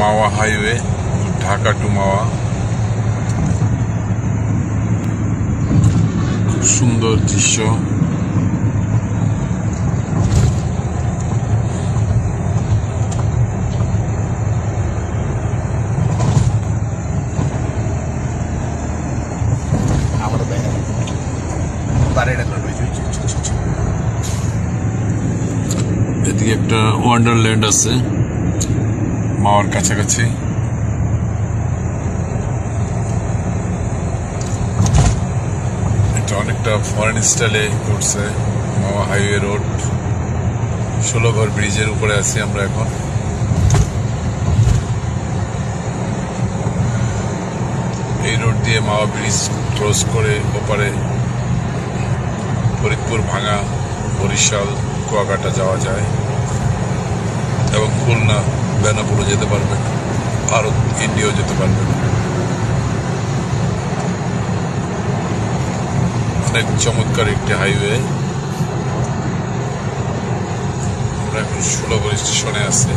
মাওয়া highway, Dhaka two মাওয়া। খুব সুন্দর দৃশ্য। এদিকে একটা ওয়ান্ডারল্যান্ড আছে মাওয়ার কাছাকাছি। এটা অনেকটা ফরেন স্টাইলে করছে মাওয়া হাইওয়ে রোড। 16 ঘর ব্রিজের উপরে আছি আমরা এখন। এই রোড দিয়ে মাওয়া ব্রিজ ক্রস করে ওপারে ফরিদপুর, ভাঙা, বরিশাল, কুয়াকাটা যাওয়া যায় এবং খুলনা, বেনাপুরও যেতে পারবেন, ভারত, ইন্ডিয়াও যেতে পারবেন। অনেক চমৎকার একটি হাইওয়ে। আমরা এখন 16 স্টেশনে আছি।